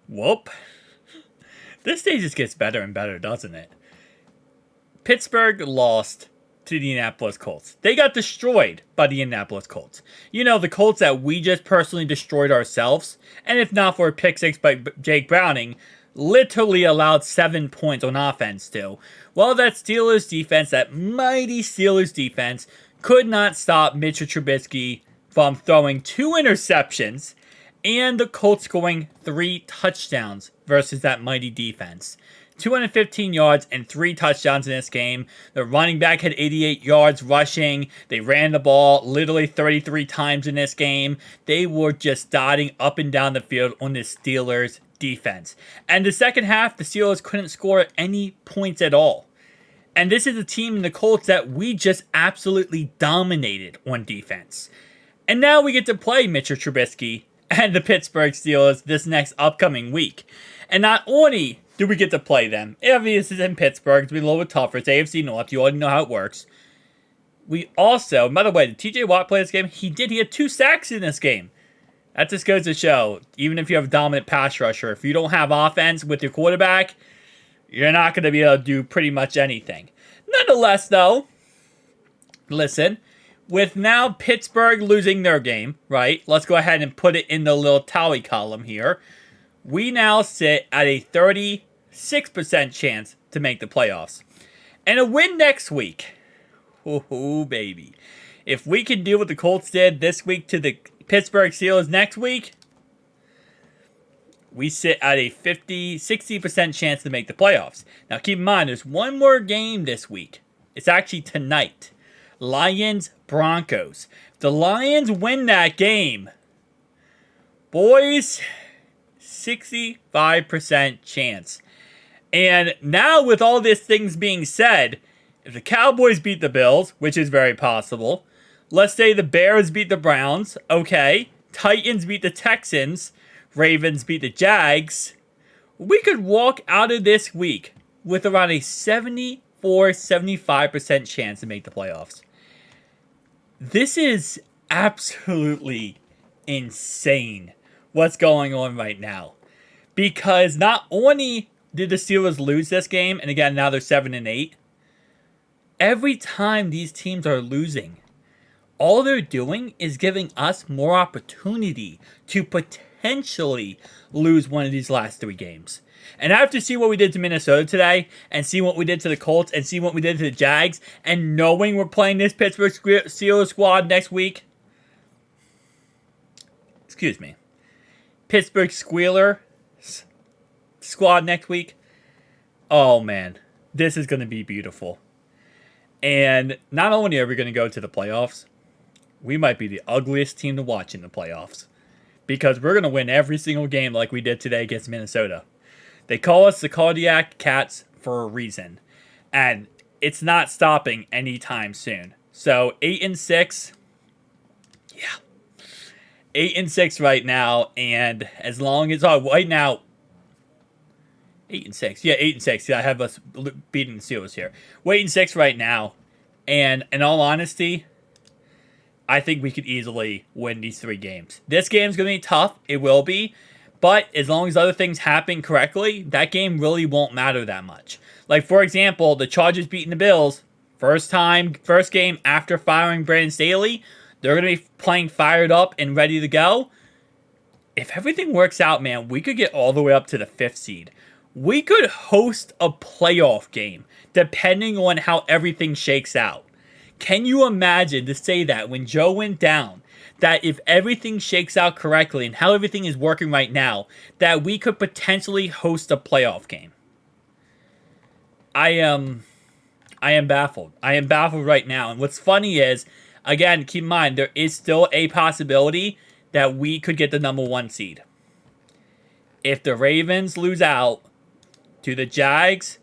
Whoop. This day just gets better and better, doesn't it? Pittsburgh lost to the Indianapolis Colts. They got destroyed by the Indianapolis Colts. You know, the Colts that we just personally destroyed ourselves. And if not for a pick six by Jake Browning, literally allowed 7 points on offense to. Well, that Steelers defense, that mighty Steelers defense, could not stop Mitchell Trubisky from throwing 2 interceptions and the Colts scoring 3 touchdowns versus that mighty defense. 215 yards and 3 touchdowns in this game. The running back had 88 yards rushing. They ran the ball literally 33 times in this game. They were just dotting up and down the field on the Steelers defense. And the second half, the Steelers couldn't score any points at all. And this is a team in the Colts that we just absolutely dominated on defense. And now we get to play Mitchell Trubisky and the Pittsburgh Steelers this next upcoming week. And not only do we get to play them, obviously it's in Pittsburgh, it's a little bit tougher, it's AFC North, you already know how it works. We also, by the way, did TJ Watt play this game? He had 2 sacks in this game. That just goes to show, even if you have a dominant pass rusher, if you don't have offense with your quarterback, you're not going to be able to do pretty much anything. Nonetheless, though, listen, with now Pittsburgh losing their game, right? Let's go ahead and put it in the little tally column here. We now sit at a 36% chance to make the playoffs. And a win next week. Oh, baby. If we can do what the Colts did this week to the Pittsburgh Steelers next week, we sit at a 60% chance to make the playoffs. Now, keep in mind, there's one more game this week. It's actually tonight. Lions-Broncos. If the Lions win that game, boys, 65% chance. And now with all these things being said, if the Cowboys beat the Bills, which is very possible, let's say the Bears beat the Browns, okay, Titans beat the Texans, Ravens beat the Jags, we could walk out of this week with around a 75% chance to make the playoffs. This is absolutely insane what's going on right now. Because not only did the Steelers lose this game, and again, now they're 7-8, every time these teams are losing, all they're doing is giving us more opportunity to potentially lose one of these last 3 games. And after see what we did to Minnesota today, and see what we did to the Colts, and see what we did to the Jags, and knowing we're playing this Pittsburgh Steelers squad next week, Pittsburgh Squealer squad next week, oh man, this is going to be beautiful. And not only are we going to go to the playoffs, we might be the ugliest team to watch in the playoffs. Because we're going to win every single game like we did today against Minnesota. They call us the Cardiac Cats for a reason. And it's not stopping anytime soon. So 8-6. Yeah. 8-6 right now. And as long as right now 8-6. Yeah, 8-6. Yeah, I have us beating the Steelers here. We're 8-6 right now. And in all honesty, I think we could easily win these 3 games. This game's going to be tough. It will be. But as long as other things happen correctly, that game really won't matter that much. Like, for example, the Chargers beating the Bills. First game after firing Brandon Staley. They're going to be playing fired up and ready to go. If everything works out, man, we could get all the way up to the 5th seed. We could host a playoff game, depending on how everything shakes out. Can you imagine to say that when Joe went down, that if everything shakes out correctly and how everything is working right now, that we could potentially host a playoff game? I am baffled. I am baffled right now. And what's funny is, again, keep in mind, there is still a possibility that we could get the number 1 seed. If the Ravens lose out to the Jags,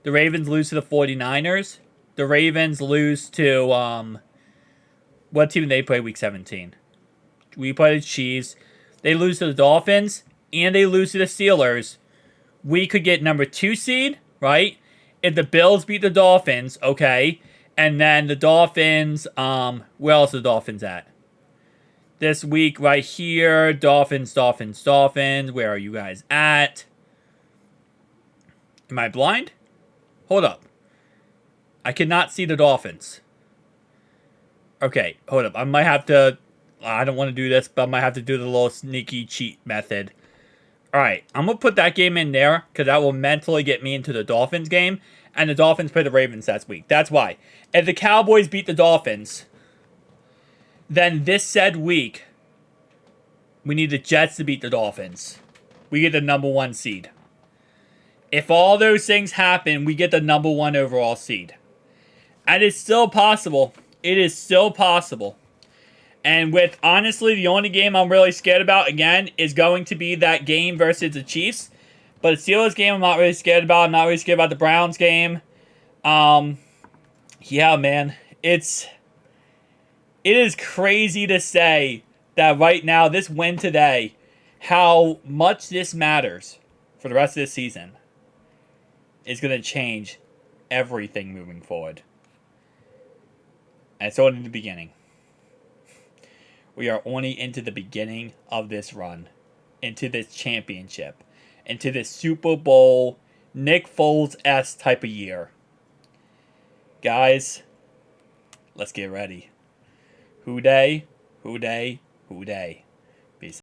the Ravens lose to the 49ers, the Ravens lose to, what team did they play week 17? We played the Chiefs. They lose to the Dolphins, and they lose to the Steelers. We could get number 2 seed, right? If the Bills beat the Dolphins, okay, and then the Dolphins, where else are the Dolphins at? this week right here. Dolphins, Dolphins, Dolphins. Where are you guys at? Am I blind? Hold up. I cannot see the Dolphins. Okay, hold up. I might have to... I don't want to do this, but I might have to do the little sneaky cheat method. Alright, I'm going to put that game in there, because that will mentally get me into the Dolphins game. And the Dolphins play the Ravens that week. That's why. If the Cowboys beat the Dolphins, then this said week, we need the Jets to beat the Dolphins. We get the number 1 seed. If all those things happen, we get the number 1 overall seed. And it's still possible. It is still possible. And with, honestly, the only game I'm really scared about, again, is going to be that game versus the Chiefs. But the Steelers game, I'm not really scared about. I'm not really scared about the Browns game. Yeah, man. It is crazy to say that right now, this win today, how much this matters for the rest of this season is going to change everything moving forward. And it's only the beginning. We are only into the beginning of this run, into this championship, into this Super Bowl, Nick Foles-esque type of year. Guys, let's get ready. Who day, who day, who day.